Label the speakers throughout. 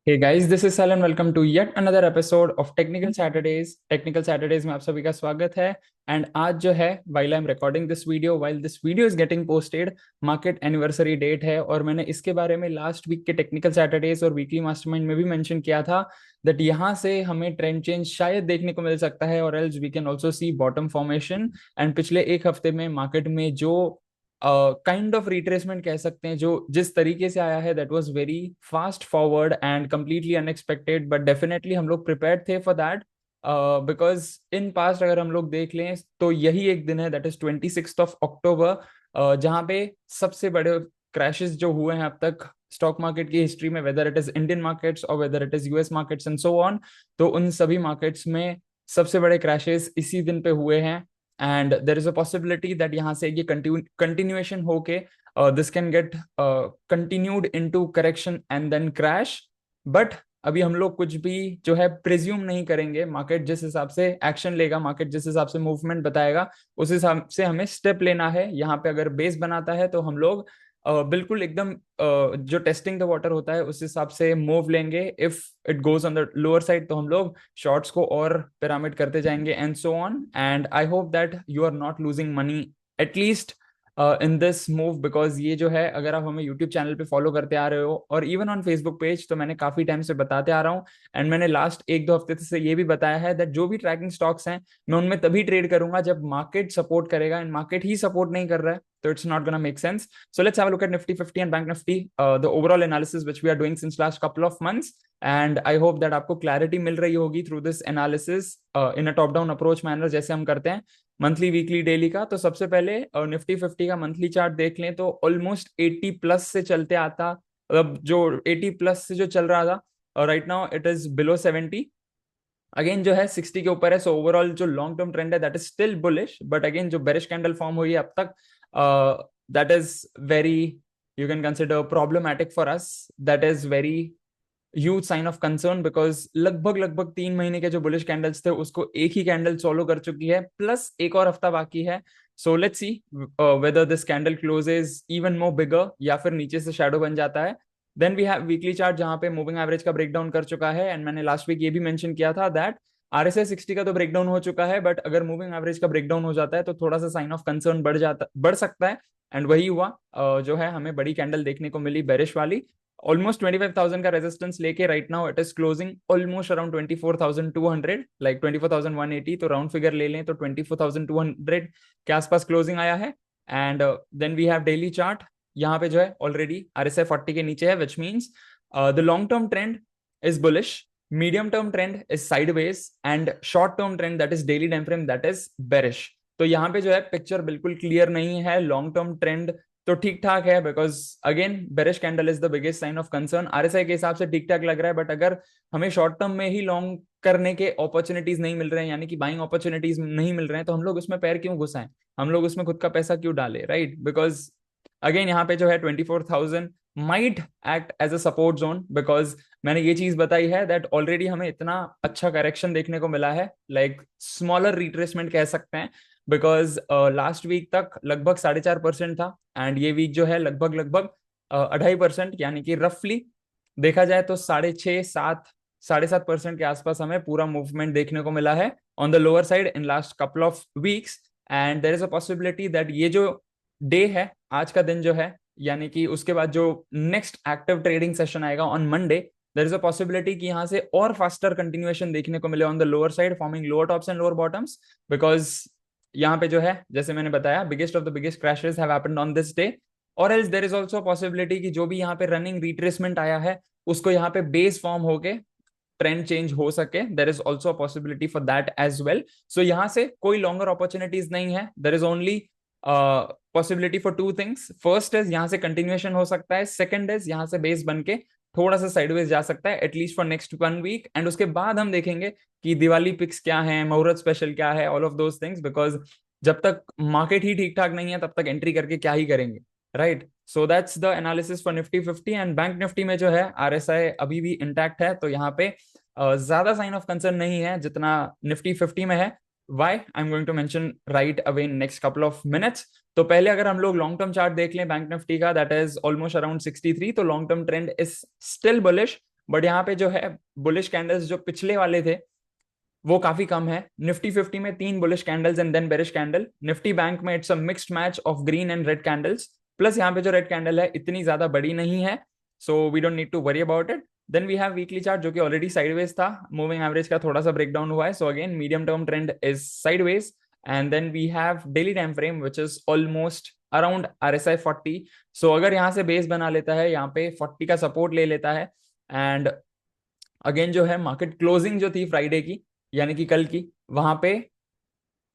Speaker 1: Hey guys, this is Sal and welcome to yet another episode of Technical Saturdays. Technical Saturdays में आप सभी का स्वागत है। एंड आज जो है while I'm recording this video, while this video is getting posted, market anniversary date है और मैंने इसके बारे में लास्ट वीक के टेक्निकल सैटरडेज और वीकली मास्टरमाइंड में भी मेंशन किया था दैट यहाँ से हमें ट्रेंड चेंज शायद देखने को मिल सकता है और else we can also see bottom formation. And पिछले एक हफ्ते में मार्केट में जो काइंड ऑफ रिट्रेसमेंट कह सकते हैं जो जिस तरीके से आया है that was very fast forward and completely unexpected, but definitely हम लोग प्रिपेयर्ड थे for that because in past अगर हम लोग देख लें तो यही एक दिन है दैट इज 26 अक्टूबर जहां पे सबसे बड़े क्रैशेस जो हुए हैं अब तक स्टॉक मार्केट की हिस्ट्री में, whether it is Indian markets और whether it is US markets and so on. तो उन सभी मार्केट्स में सबसे बड़े क्रैशेस इसी दिन पे हुए हैं and there is a possibility that यहाँ से ये कंटिन्यूएशन होके this can get continued into correction and then crash. But अभी हम लोग कुछ भी जो है प्रिज्यूम नहीं करेंगे। मार्केट जिस हिसाब से एक्शन लेगा, मार्केट जिस हिसाब से मूवमेंट बताएगा, उस हिसाब से हमें स्टेप लेना है। यहाँ पे अगर बेस बनाता है तो हम लोग बिल्कुल एकदम जो टेस्टिंग द वाटर होता है उस हिसाब से मूव लेंगे। If it goes on the lower side तो हम लोग शॉर्ट्स को और पिरामिड करते जाएंगे and so on. And I hope that you are not losing money at least in this move, because ये जो है अगर आप हमें यूट्यूब चैनल पे फॉलो करते आ रहे हो और इवन ऑन फेसबुक पेज तो मैंने काफी टाइम से बताते आ रहा हूँ। एंड मैंने लास्ट एक दो हफ्ते से ये भी बताया है दैट जो भी ट्रैकिंग स्टॉक्स हैं मैं उनमें तभी ट्रेड करूंगा जब मार्केट सपोर्ट करेगा, एंड मार्केट ही सपोर्ट नहीं कर रहा है तो it's not gonna make sense. So let's have a look at Nifty 50 and Bank Nifty, the overall analysis which we are doing since last couple of months. And I hope that आपको clarity मिल रही होगी through this analysis in a top down approach manner जैसे हम करते हैं monthly weekly daily का। तो सबसे पहले निफ्टी 50 का मंथली चार्ट देख लें तो ऑलमोस्ट 80 प्लस से चलते आता, अब जो 80 प्लस से जो चल रहा था right now it is below 70, again जो है 60 के ऊपर है। सो ओवरऑल जो लॉन्ग टर्म ट्रेंड है that is still bullish, but again जो बेरिश कैंडल फॉर्म हुई है अब तक that is very, you can consider problematic for us. That is very huge sign of concern because लगभग लगभग 3 महीने के जो बुलिश कैंडल्स थे उसको एक ही कैंडल सॉलो कर चुकी है, प्लस एक और हफ्ता बाकी है। So let's see whether this candle closes even more bigger या फिर नीचे से शैडो बन जाता है। Then we have weekly chart जहां पे मूविंग एवरेज का ब्रेकडाउन कर चुका है। एंड मैंने लास्ट वीक ये भी मेंशन किया था दैट आरएसआई 60 का तो ब्रेकडाउन हो चुका है, बट अगर मूविंग एवरेज का ब्रेकडाउन हो जाता है तो थोड़ा सा साइन ऑफ कंसर्न बढ़ सकता है। एंड वही हुआ, जो है हमें बड़ी कैंडल देखने को मिली बेरिश वाली, ऑलमोस्ट 25,000 का रेजिस्टेंस लेके right now it is closing almost around 24,200, like 24,180, तो राउंड फिगर ले लें तो 24,200 के आसपास क्लोजिंग आया है। And then we have daily chart, यहाँ पे जो है ऑलरेडी आरएसआई 40 के नीचे है, विच means the long term trend is bullish, medium term trend is sideways and short term trend that is daily time frame that is bearish. तो यहाँ पे जो है पिक्चर बिल्कुल क्लियर नहीं है। लॉन्ग टर्म ट्रेंड तो ठीक ठाक है because again bearish candle is the biggest sign of concern. RSI के हिसाब से ठीक ठाक लग रहा है, बट अगर हमें शॉर्ट टर्म में ही लॉन्ग करने के अपॉर्चुनिटीज नहीं मिल रहे हैं, यानी कि बाइंग अपॉर्चुनिटीज नहीं मिल रहे हैं, तो हम लोग उसमें पैर क्यों घुसाएं, हम लोग उसमें खुद का पैसा क्यों डालें, राइट? बिकॉज अगेन यहाँ पे जो है 24,000 might act as a support zone, because मैंने ये चीज बताई है दैट ऑलरेडी हमें इतना अच्छा करेक्शन देखने को मिला है, लाइक स्मॉलर रिट्रेसमेंट कह सकते हैं, बिकॉज लास्ट वीक तक लगभग 4.5% था एंड ये वीक जो है लगभग लगभग 2.5%, यानी कि रफली देखा जाए तो 6.5 7 के आसपास हमें पूरा मूवमेंट देखने को मिला है on the lower side in last couple of weeks. And there is a possibility that ये जो डे है, आज का दिन जो है, यानी कि उसके बाद जो नेक्स्ट एक्टिव ट्रेडिंग सेशन आएगा on Monday, there is a possibility कि यहाँ से और फास्टर कंटिन्यूएशन देखने को मिले on the lower side, forming lower tops and lower bottoms, because यहाँ पे जो है जैसे मैंने बताया biggest of the biggest crashes have happened on this day. और else there is also possibility कि जो भी यहाँ पे रनिंग रिट्रेसमेंट आया है उसको यहाँ पे बेस फॉर्म होके ट्रेंड चेंज हो सके, there is also possibility for that as well. So यहाँ से कोई लॉन्गर अपॉर्चुनिटीज नहीं है, there is only possibility for two things. First is यहाँ से कंटिन्यूएशन हो सकता है, सेकंड इज यहाँ से बेस बन के थोड़ा सा साइडवेज जा सकता है एटलीस्ट फॉर नेक्स्ट 1 वीक। एंड उसके बाद हम देखेंगे कि दिवाली पिक्स क्या है, मुहूर्त स्पेशल क्या है, all of those things, because जब तक मार्केट ही ठीक ठाक नहीं है तब तक एंट्री करके क्या ही करेंगे, right? So that's the analysis for Nifty 50। And bank Nifty में जो है आरएसआई अभी भी इंटैक्ट है, तो यहाँ पे ज्यादा साइन ऑफ कंसर्न नहीं है जितना निफ्टी 50 में है। Why I am going to mention right away in next couple of minutes. तो पहले अगर हम लोग लॉन्ग टर्म चार्ट देख लें बैंक निफ्टी का, दैट इज ऑलमोस्ट अराउंड 63, तो long term trend is still bullish, but यहाँ पे जो है बुलिश कैंडल्स जो पिछले वाले थे वो काफी कम है। निफ्टी 50 में 3 bullish candles and then bearish candle. Nifty bank में it's a mixed match of green and red candles, plus यहाँ पे जो रेड कैंडल है इतनी ज्यादा बड़ी नहीं है, so we don't need to worry about it. Then we have weekly chart जो कि ऑलरेडी साइडवेज था, मूविंग एवरेज का थोड़ा सा ब्रेकडाउन हुआ है, so again medium term trend is sideways. And then we have daily time frame which is almost around RSI 40। सो अगर यहाँ से बेस बना लेता है, यहाँ पे 40 का सपोर्ट ले लेता है, एंड अगेन जो है मार्केट क्लोजिंग जो थी फ्राइडे की यानी कि कल की, वहां पे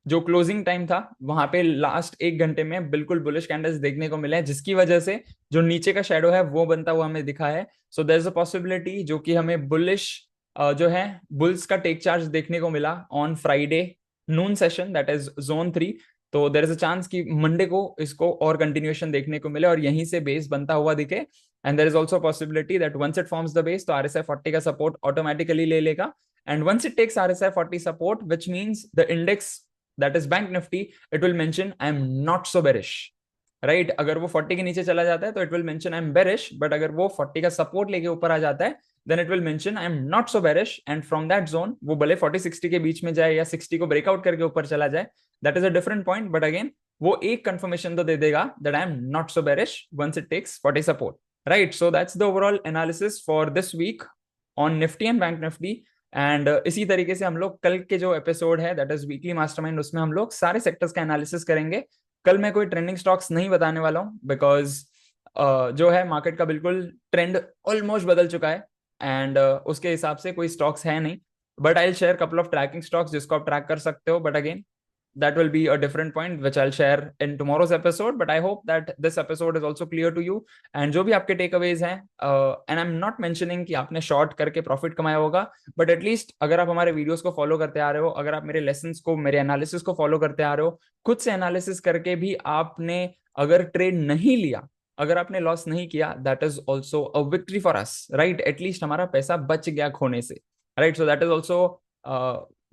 Speaker 1: जो क्लोजिंग टाइम था वहां पे लास्ट 1 घंटे में बिल्कुल बुलिश कैंडल्स देखने को मिले हैं, जिसकी वजह से जो नीचे का शेडो है वो बनता हुआ हमें दिखा है। So there is a possibility जो कि हमें बुलिश जो है बुल्स का टेक चार्ज देखने को मिला on Friday noon session, that is zone 3। तो देयर इज अ चांस कि मंडे को इसको और कंटिन्यूएशन देखने को मिले और यहीं से बेस बनता हुआ दिखे। And there is also possibility that once it forms the base तो RSI 40 का सपोर्ट ऑटोमेटिकली ले लेगा। And once it takes RSI 40 support which means the index that is bank nifty, it will mention I am not so bearish, right? अगर वो 40 के नीचे चला जाता है तो it will mention I am bearish, but अगर वो 40 का सपोर्ट लेके ऊपर आ जाता है then it will mention I am not so bearish, and from that zone वो भले 40-60 के बीच में जाए या 60 को ब्रेकआउट करके ऊपर चला जाए, that is a different point, but again वो एक कंफर्मेशन तो दे देगा that I am not so bearish once it takes 40 support, right? So that's the overall analysis for this week on Nifty and Bank Nifty। And इसी तरीके से हम लोग कल के जो एपिसोड है दैट इज वीकली मास्टरमाइंड, उसमें हम लोग सारे सेक्टर्स का एनालिसिस करेंगे। कल मैं कोई ट्रेंडिंग स्टॉक्स नहीं बताने वाला हूँ बिकॉज जो है मार्केट का बिल्कुल ट्रेंड ऑलमोस्ट बदल चुका है, एंड उसके हिसाब से कोई स्टॉक्स है नहीं। But I will share couple of tracking stocks जिसको आप ट्रैक कर सकते हो, but again that will be a different point which I'll share in tomorrow's episode, but I hope that this episode is also clear to you। and जो भी आपके takeaways हैं, and I'm not mentioning कि आपने short करके profit कमाया होगा, but at least अगर आप हमारे videos को follow करते आ रहे हो, अगर आप मेरे lessons को, मेरे analysis को follow करते आ रहे हो, खुद से analysis करके भी आपने अगर trade नहीं लिया, अगर आपने लॉस नहीं किया, that is also a victory for us, right? at least हमारा पैसा बच गया खोने से, right? so that is also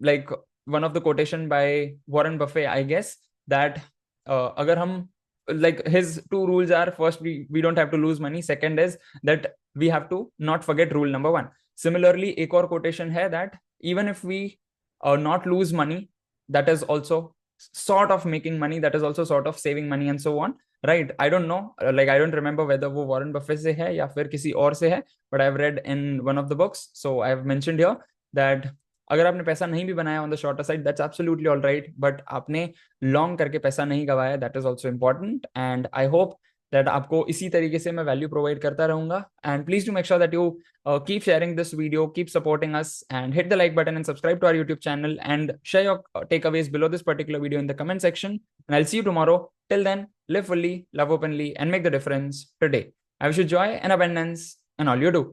Speaker 1: like one of the quotation by Warren Buffett, I guess, that agar hum like his two rules are, first we don't have to lose money, second is that we have to not forget rule number 1। similarly एक और quotation है that even if we not lose money, that is also sort of making money, that is also sort of saving money and so on, right? I don't know, like I don't remember whether वो Warren Buffett से है या फिर किसी और से है, but I've read in one of the books, so I've mentioned here that अगर आपने पैसा नहीं भी बनाया on the shorter side, that's absolutely all right, but आपने लॉन्ग करके पैसा नहीं गवाया, that is also important. And I hope that आपको इसी तरीके से मैं वैल्यू प्रोवाइड करता रहूंगा। And please do make sure that you keep sharing this video, keep supporting us, and hit the like button and subscribe to our YouTube channel, and share your takeaways below this particular video in the comment section, and I will see you tomorrow. Till then, live fully, love openly, and make the difference today। I wish you joy and abundance in all you do।